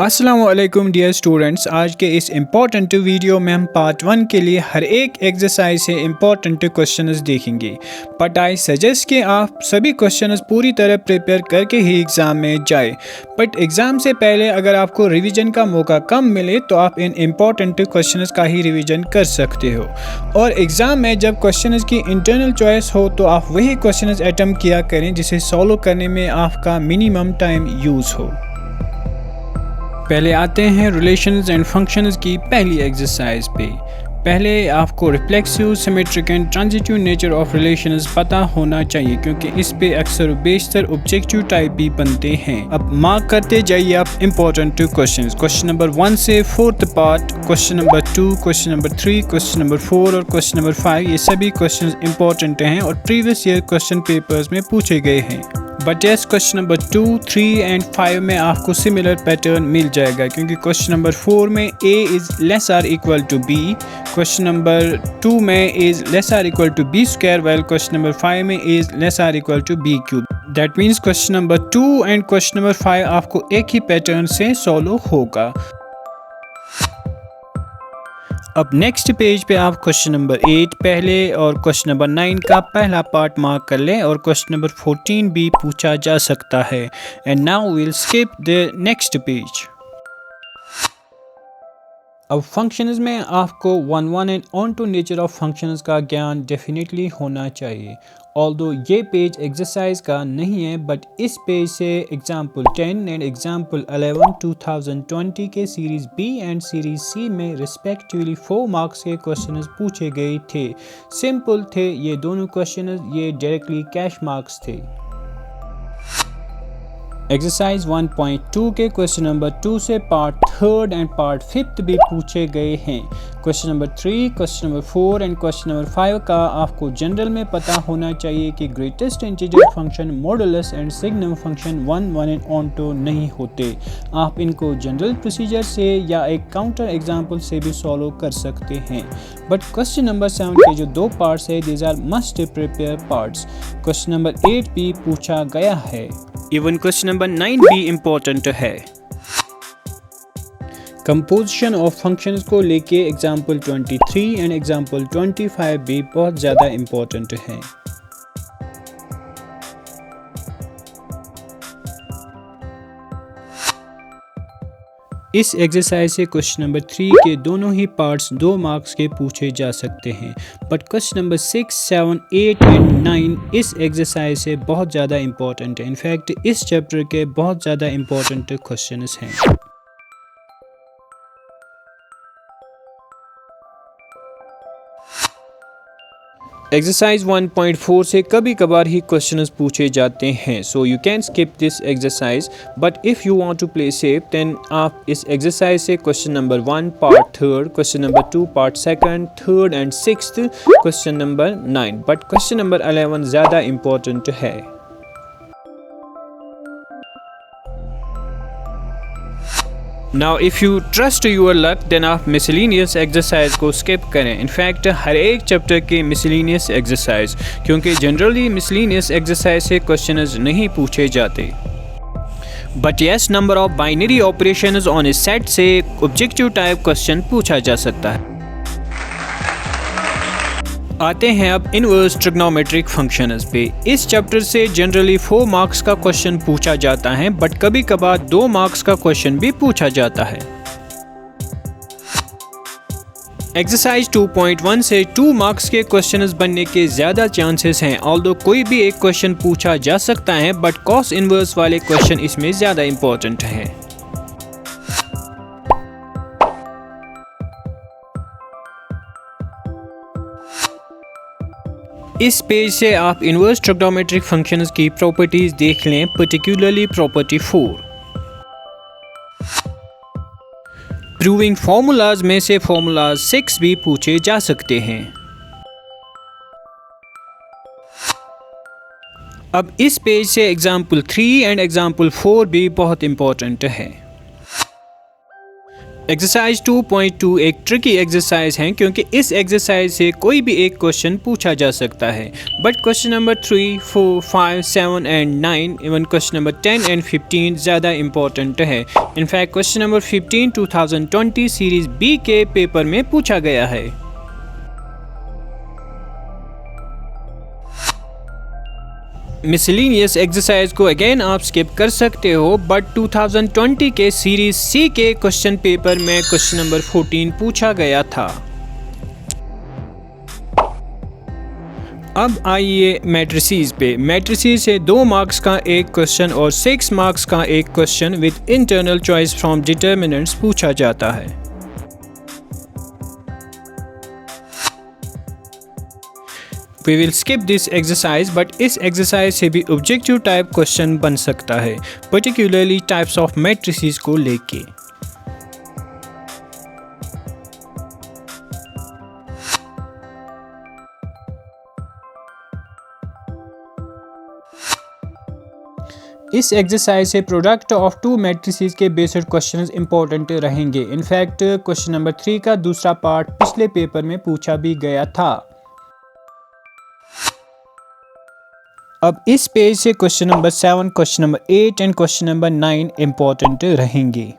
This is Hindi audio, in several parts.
अस्सलामुअलैकुम डियर स्टूडेंट्स, आज के इस इम्पॉर्टेंट वीडियो में हम पार्ट 1 के लिए हर एक एक्सरसाइज से इम्पॉर्टेंट क्वेश्चंस देखेंगे। बट आई सजेस्ट कि आप सभी क्वेश्चंस पूरी तरह प्रिपेयर करके ही एग्ज़ाम में जाए। बट एग्ज़ाम से पहले अगर आपको रिवीजन का मौका कम मिले तो आप इन इम्पॉर्टेंट क्वेश्चंस का ही रिवीजन कर सकते हो। और एग्ज़ाम में जब क्वेश्चंस की इंटरनल चॉइस हो तो आप वही क्वेश्चंस अटेम्प्ट किया करें जिसे सॉल्व करने में आपका मिनिमम टाइम यूज़ हो। पहले आते हैं रिलेशंस एंड फंक्शंस की पहली एक्सरसाइज पे। पहले आपको reflexive, symmetric and transitive nature of relations पता होना चाहिए क्योंकि इस पे अक्सर बेशतर ऑब्जेक्टिव टाइप भी बनते हैं। अब मार्क करते जाइए आप इंपॉर्टेंट क्वेश्चंस। क्वेश्चन नंबर 1 से 4th part, question number 2, question number 3, question number 4 और क्वेश्चन नंबर 5, ये सभी क्वेश्चन इंपॉर्टेंट हैं और प्रीवियस ईयर क्वेश्चन पेपर्स में पूछे गए हैं। But yes, question number 2, 3 and 5 में आपको सिमिलर पैटर्न मिल जाएगा क्योंकि क्वेश्चन नंबर 4 में a is less or equal to b, question number 2 में is less or equal to b square, while question number 5 में is less or equal to b cube. That means question number 2 and question number 5 आपको एक ही पैटर्न से सॉल्व होगा। अब नेक्स्ट पेज पे आप क्वेश्चन नंबर 8 पहले और क्वेश्चन नंबर 9 का पहला पार्ट मार्क कर लें और क्वेश्चन नंबर 14 भी पूछा जा सकता है। And now will skip the next page. अब फंक्शंस में आपको 1 and onto nature of functions का ज्ञान डेफिनेटली होना चाहिए। ऑल्दो ये पेज एक्सरसाइज का नहीं है बट इस पेज से एग्जाम्पल 10 एंड एग्जाम्पल 11 2020 के सीरीज़ बी एंड सीरीज़ सी में रिस्पेक्टिवली 4 मार्क्स के क्वेश्चंस पूछे गए थे। सिंपल थे ये दोनों क्वेश्चंस, ये डायरेक्टली कैश मार्क्स थे। एक्सरसाइज 1.2 के क्वेश्चन नंबर 2 से part 3rd and part 5th भी पूछे गए हैं। Question number 3, question number 4 and question number 5 का आपको जनरल में पता होना चाहिए कि greatest integer function modulus and signum function 1 and onto नहीं होते। आप इनको जनरल प्रोसीजर से या एक काउंटर एग्जाम्पल से भी सॉल्व कर सकते हैं। बट क्वेश्चन नंबर 7 के जो 2 पार्ट्स है these are must prepare parts. Question number 8 भी पूछा गया है। इवन क्वेश्चन नंबर 9 भी इम्पोर्टेंट है। कंपोजिशन ऑफ फंक्शंस को लेके एग्जाम्पल 23 एंड एग्जाम्पल 25 भी बहुत ज़्यादा इम्पोर्टेंट हैं। इस एक्सरसाइज से क्वेश्चन नंबर 3 के दोनों ही पार्ट्स 2 मार्क्स के पूछे जा सकते हैं। बट क्वेश्चन नंबर 6, 7, 8 एंड 9 इस एक्सरसाइज से बहुत ज़्यादा इम्पोर्टेंट है। इनफैक्ट इस चैप्टर के बहुत ज़्यादा इम्पोर्टेंट क्वेश्चंस हैं। एक्सरसाइज 1.4 से कभी कभार ही क्वेश्चंस पूछे जाते हैं, so you can skip this exercise. But if you want to play safe then आप इस एक्सरसाइज से question number 1 part 3rd, question number 2 part 2nd, 3rd and 6th, question number 9, but question number 11 ज़्यादा इम्पोर्टेंट है। Now if you trust your luck then आप मिसलिनियस एक्सरसाइज को स्किप करें। इनफैक्ट हर एक चैप्टर के मिसलिनियस एक्सरसाइज, क्योंकि जनरली मिसलिनियस एक्सरसाइज से क्वेश्चंस नहीं पूछे जाते। But yes, number of binary operations on A set से ऑब्जेक्टिव टाइप क्वेश्चन पूछा जा सकता है। आते हैं अब इनवर्स ट्रिग्नोमेट्रिक फंक्शंस पे। इस चैप्टर से जनरली 4 मार्क्स का क्वेश्चन पूछा जाता है बट कभी कभार 2 मार्क्स का क्वेश्चन भी पूछा जाता है। एक्सरसाइज 2.1 से 2 मार्क्स के क्वेश्चंस बनने के ज़्यादा चांसेस हैं। ऑल्दो कोई भी एक क्वेश्चन पूछा जा सकता है बट कॉस इनवर्स वाले क्वेश्चन इसमें ज़्यादा इम्पोर्टेंट है। इस पेज से आप इनवर्स ट्रिग्नोमेट्रिक फंक्शंस की प्रॉपर्टीज देख लें, पर्टिकुलरली प्रॉपर्टी 4। प्रूविंग फॉर्मूलाज में से फॉर्मूलाज 6 भी पूछे जा सकते हैं। अब इस पेज से एग्जाम्पल 3 एंड एग्जाम्पल 4 भी बहुत इंपॉर्टेंट है। एक्सरसाइज 2.2 एक ट्रिकी एक्सरसाइज है क्योंकि इस एक्सरसाइज से कोई भी एक क्वेश्चन पूछा जा सकता है, but question number 3, 4, 5, 7 and 9 even question number 10 and 15 ज़्यादा इंपॉर्टेंट है। In fact question number 15 2020 series B के पेपर में पूछा गया है। मिसलिनियस एक्सरसाइज को अगेन आप स्किप कर सकते हो, बट 2020 के सीरीज सी के क्वेश्चन पेपर में क्वेश्चन नंबर 14 पूछा गया था। अब आइए मैट्रिसेस पे। मैट्रिसेस से 2 मार्क्स का एक क्वेश्चन और 6 मार्क्स का एक question with internal choice from determinants पूछा जाता है। We will skip this exercise, but इस exercise से भी objective type question बन सकता है, particularly types of matrices को लेके। इस एक्सरसाइज से प्रोडक्ट ऑफ 2 मैट्रिसेस के बेस्ड क्वेश्चंस इंपॉर्टेंट रहेंगे। इनफैक्ट क्वेश्चन नंबर 3 का दूसरा पार्ट पिछले पेपर में पूछा भी गया था। अब इस पेज से question number 7, question number 8 and question number 9 important रहेंगे।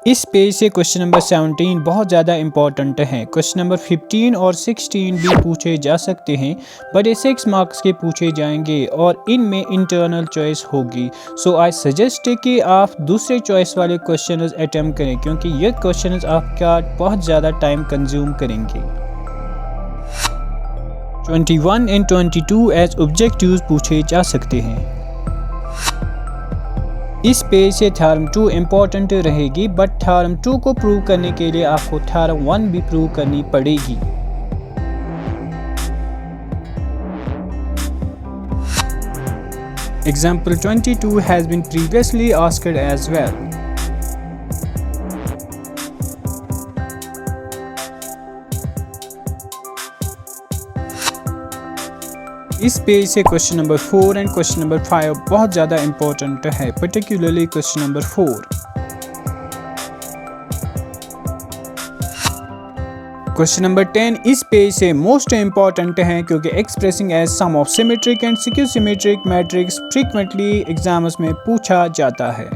इस पेज से क्वेश्चन नंबर 17 बहुत ज़्यादा इंपॉर्टेंट है। क्वेश्चन नंबर 15 और 16 भी पूछे जा सकते हैं, बट ये 6 मार्क्स के पूछे जाएंगे और इनमें इंटरनल चॉइस होगी। सो आई सजेस्ट कि आप दूसरे चॉइस वाले क्वेश्चंस अटेम्प्ट करें, क्योंकि ये क्वेश्चंस आपका बहुत ज़्यादा टाइम कंज्यूम करेंगे। 21 एंड 22 एज ऑब्जेक्टिव्स पूछे जा सकते हैं। इस पेज से थ्योरम 2 इम्पॉर्टेंट रहेगी, बट थ्योरम 2 को प्रूव करने के लिए आपको थ्योरम 1 भी प्रूव करनी पड़ेगी। Example 22 has been previously asked as well. इस पेज से question number 4 and question number 5 बहुत ज़्यादा इंपॉर्टेंट है, particularly question number 4। Question number 10 इस पेज से मोस्ट इंपॉर्टेंट है, क्योंकि expressing as sum of symmetric and skew symmetric matrix frequently exams में पूछा जाता है।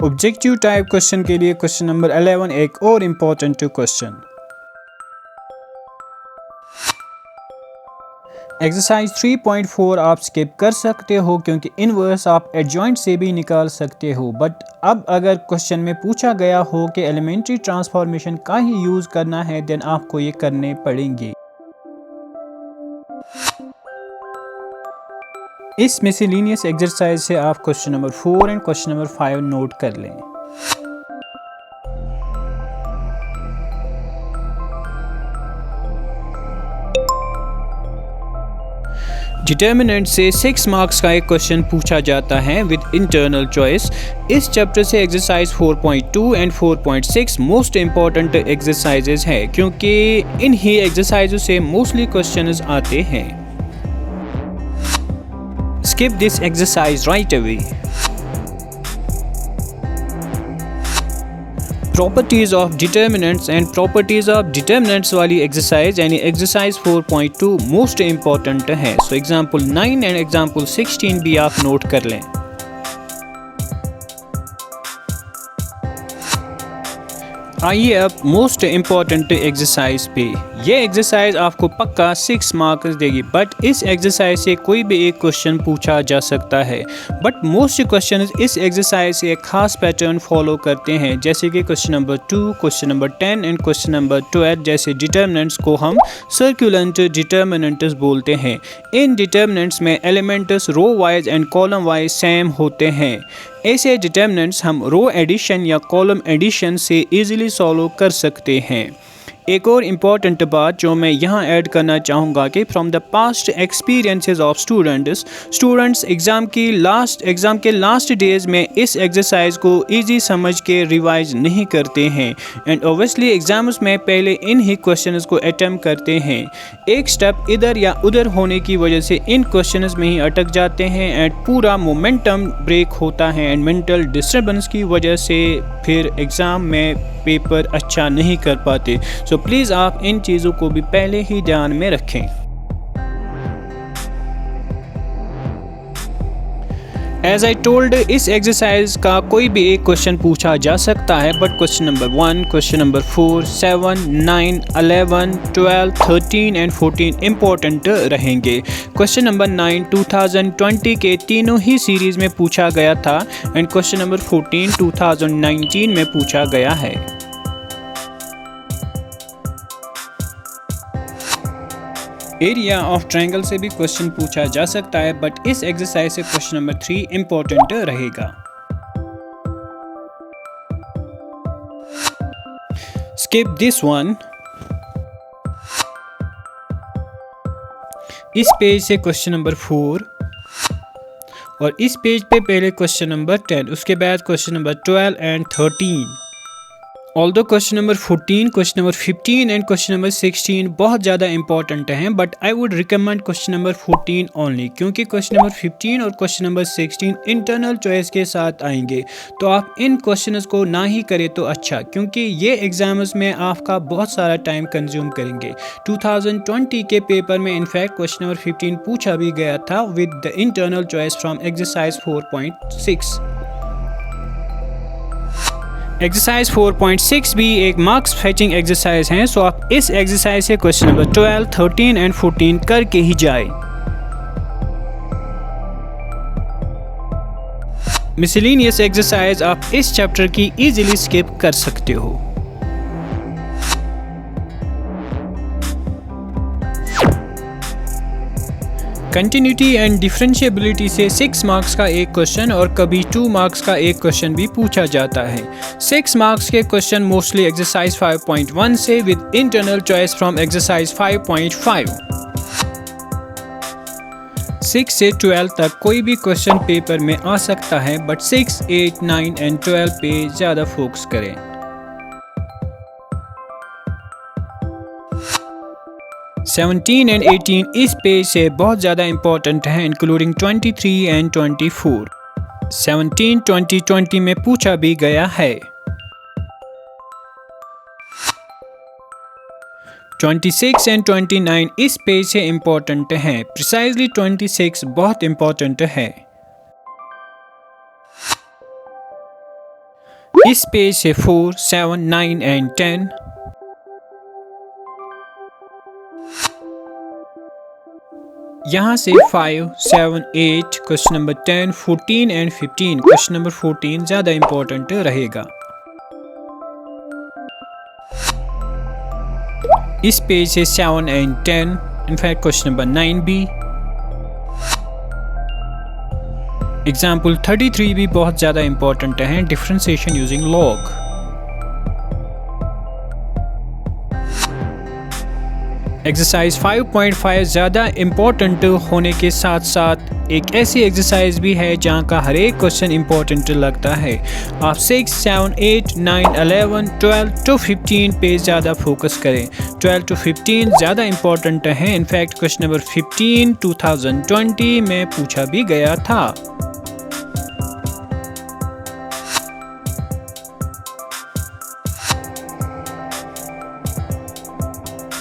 ऑब्जेक्टिव टाइप क्वेश्चन के लिए क्वेश्चन नंबर 11 एक और इंपॉर्टेंट क्वेश्चन। एक्सरसाइज 3.4 आप स्किप कर सकते हो, क्योंकि इनवर्स आप एडजॉइंट से भी निकाल सकते हो, बट अब अगर क्वेश्चन में पूछा गया हो कि एलिमेंट्री ट्रांसफॉर्मेशन का ही यूज़ करना है, देन आपको ये करने पड़ेंगे। इस मिसलिनियस एक्सरसाइज से आप question number 4 and question number 5 note कर लें। डिटर्मिनेंट से 6 मार्क्स का एक क्वेश्चन पूछा जाता है विद इंटरनल चॉइस। इस चैप्टर से exercise 4.2 and 4.6 most important exercises है, क्योंकि इन ही एक्सरसाइजों से मोस्टली क्वेश्चंस आते हैं। Skip this exercise right away. Properties of determinants and properties of determinants वाली एक्सरसाइज यानी एक्सरसाइज 4.2 मोस्ट इंपॉर्टेंट है। सो एग्जांपल 9 एंड एग्जांपल 16 भी आप नोट कर लें। आइए अब मोस्ट इंपॉर्टेंट एक्सरसाइज पे। ये एक्सरसाइज आपको पक्का 6 मार्क्स देगी, बट इस एक्सरसाइज से कोई भी एक क्वेश्चन पूछा जा सकता है। बट मोस्ट क्वेश्चन इस एक्सरसाइज से एक खास पैटर्न फॉलो करते हैं, जैसे कि question number 2, question number 10 and question number 12 जैसे डिटर्मिनेंट्स को हम सर्कुलेंट डिटर्मिनेंट्स बोलते हैं। इन डिटर्मिनेंट्स में elements row wise and column wise same होते हैं। ऐसे डिटर्मिनेंट्स हम रो एडिशन या कॉलम एडिशन से इजीली सॉल्व कर सकते हैं। एक और इम्पॉर्टेंट बात जो मैं यहाँ ऐड करना चाहूँगा कि from the past experiences of students exam के लास्ट डेज में इस एक्सरसाइज को इजी समझ के रिवाइज नहीं करते हैं एंड ओबियसली एग्ज़ाम्स में पहले इन ही क्वेश्चंस को अटेम्प्ट करते हैं। एक स्टेप इधर या उधर होने की वजह से इन क्वेश्चंस में ही अटक जाते हैं एंड पूरा मोमेंटम ब्रेक होता है एंड मेंटल डिस्टर्बेंस की वजह से फिर एग्ज़ाम में पेपर अच्छा नहीं कर पाते। सो प्लीज़ आप इन चीज़ों को भी पहले ही ध्यान में रखें। एज आई टोल्ड, इस एक्सरसाइज का कोई भी एक क्वेश्चन पूछा जा सकता है, but question number 1, question number 4, 7, 9, 11, 12, 13 and 14 important रहेंगे। क्वेश्चन नंबर 9 2020 के तीनों ही सीरीज में पूछा गया था एंड क्वेश्चन नंबर 14 2019 में पूछा गया है। एरिया ऑफ ट्रायंगल से भी क्वेश्चन पूछा जा सकता है, बट इस एक्सरसाइज से क्वेश्चन नंबर 3 इम्पोर्टेंट रहेगा। Skip this one. इस पेज से क्वेश्चन नंबर 4 और इस पेज पे पहले क्वेश्चन नंबर 10, उसके बाद question number 12 and 13। Although question number 14, question number 15 and question number 16 बहुत ज़्यादा इंपॉर्टेंट हैं, but I would recommend question number 14 only, क्योंकि क्वेश्चन नंबर 15 और क्वेश्चन नंबर 16 इंटरनल चॉइस के साथ आएंगे। तो आप इन क्वेश्चंस को ना ही करें तो अच्छा, क्योंकि ये एग्जाम्स में आपका बहुत सारा टाइम कंज्यूम करेंगे। 2020 के पेपर में इनफैक्ट क्वेश्चन नंबर 15 पूछा भी गया था with the internal choice from exercise 4.6। Exercise 4.6 भी एक मार्क्स फेचिंग एक्सरसाइज है, सो आप इस एक्सरसाइज से क्वेश्चन नंबर 12, 13 एंड 14 करके ही जाए। मिसलेनियस एक्सरसाइज आप इस चैप्टर की इजीली स्किप कर सकते हो। कंटिन्यूटी एंड डिफरेंशिएबिलिटी से 6 मार्क्स का एक क्वेश्चन और कभी 2 मार्क्स का एक क्वेश्चन भी पूछा जाता है। 6 मार्क्स के क्वेश्चन मोस्टली एक्सरसाइज 5.1 से with internal choice from exercise 5.5। 6 से 12 तक कोई भी क्वेश्चन पेपर में आ सकता है, बट 6, 8, 9 एंड 12 पे ज़्यादा फोकस करें। सेवनटीन एंड 18 इस पेज से बहुत ज़्यादा इंपॉर्टेंट है, इंक्लूडिंग 23 एंड 24। 17 2020 में पूछा भी गया है। 26 एंड 29 इस पेज से इंपॉर्टेंट है, प्रिसाइजली 26 बहुत इंपॉर्टेंट है। इस पेज से 4, 7, 9 एंड 10। यहाँ से 5, 7, 8, question number 10, 14 and 15। Question number 14 ज़्यादा इंपॉर्टेंट रहेगा। इस पेज से 7 एंड 10, इनफैक्ट क्वेश्चन नंबर 9 भी। एग्जाम्पल 33 भी बहुत ज़्यादा इंपॉर्टेंट है, डिफरेंशिएशन यूजिंग लॉग। एक्सरसाइज 5.5 ज़्यादा इम्पॉर्टेंट होने के साथ साथ एक ऐसी एक्सरसाइज भी है जहाँ का हर एक क्वेश्चन इम्पॉर्टेंट लगता है। आप 6, 7, 8, 9, 11, 12 to 15 पे ज़्यादा फोकस करें। 12 to 15 ज़्यादा इम्पॉर्टेंट है, इनफैक्ट क्वेश्चन नंबर 15 2020 में पूछा भी गया था।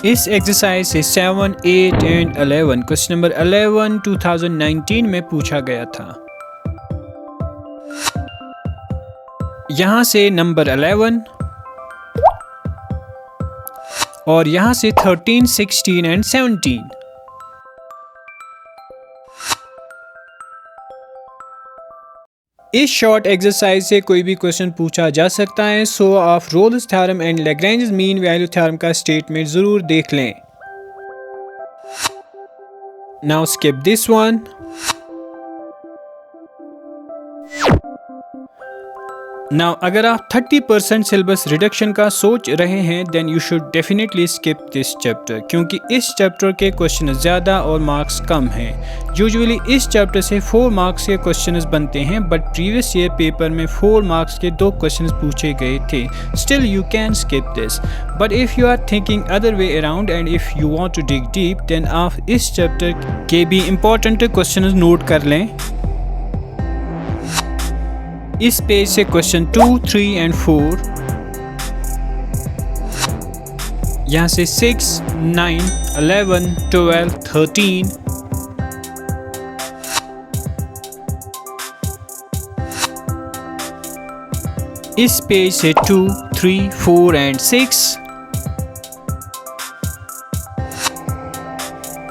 इस एक्सरसाइज से 7, 8 एंड 11, क्वेश्चन नंबर 11 2019 में पूछा गया था। यहाँ से नंबर 11 और यहाँ से 13, 16 एंड 17। इस शॉर्ट एक्सरसाइज से कोई भी क्वेश्चन पूछा जा सकता है, सो आप Rolle's theorem and Lagrange mean value theorem का स्टेटमेंट जरूर देख लें। Now skip this one. Now अगर आप 30% सिलेबस रिडक्शन का सोच रहे हैं then you should definitely skip this chapter, क्योंकि इस चैप्टर के क्वेश्चन ज़्यादा और मार्क्स कम हैं। यूजुअली इस चैप्टर से 4 मार्क्स के क्वेश्चंस बनते हैं, बट प्रीवियस ईयर पेपर में 4 मार्क्स के 2 क्वेश्चंस पूछे गए थे। Still you can skip this, but if you are thinking other way around and if you want to dig deep then आप इस चैप्टर के भी इम्पोर्टेंट क्वेश्चंस नोट कर लें। इस पेज से क्वेश्चन 2, 3 एंड 4, यहाँ से 6, 9, 11, 12, 13, इस पेज से 2, 3, 4 एंड 6,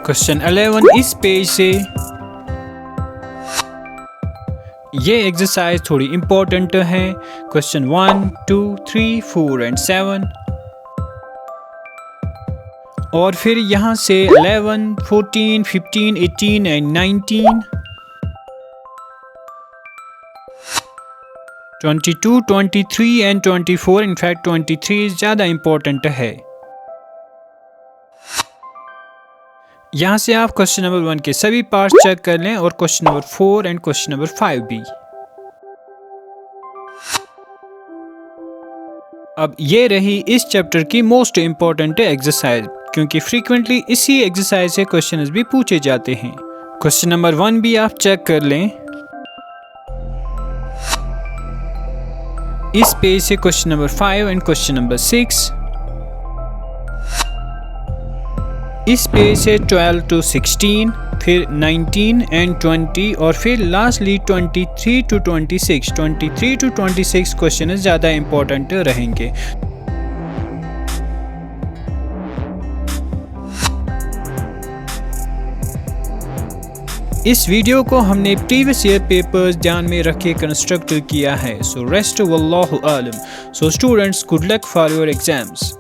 क्वेश्चन 11 इस पेज से। ये एक्सरसाइज थोड़ी इम्पोर्टेंट है। क्वेश्चन 1, 2, 3, 4 एंड 7, और फिर यहाँ से 11, 14, 15, 18 एंड 19, 22, 23 एंड 24। इनफैक्ट 23 ज़्यादा इम्पोर्टेंट है। यहाँ से आप क्वेश्चन नंबर 1 के सभी पार्ट्स चेक कर लें और question number 4 and question number 5 भी। अब ये रही इस चैप्टर की मोस्ट इम्पॉर्टेंट एक्सरसाइज, क्योंकि फ्रीक्वेंटली इसी एक्सरसाइज से क्वेश्चंस भी पूछे जाते हैं। क्वेश्चन नंबर 1 भी आप चेक कर लें। इस पेज से question number 5 and question number 6, इस पेज से 12 to 16, फिर 19 एंड 20, और फिर लास्टली 23 to 26। 23 to 26 क्वेश्चन ज़्यादा इम्पोर्टेंट रहेंगे। इस वीडियो को हमने प्रीवियस ईयर पेपर्स ध्यान में रखे कंस्ट्रक्ट किया है। सो रेस्ट वल्लाहु आलम। So students, good luck for your exams.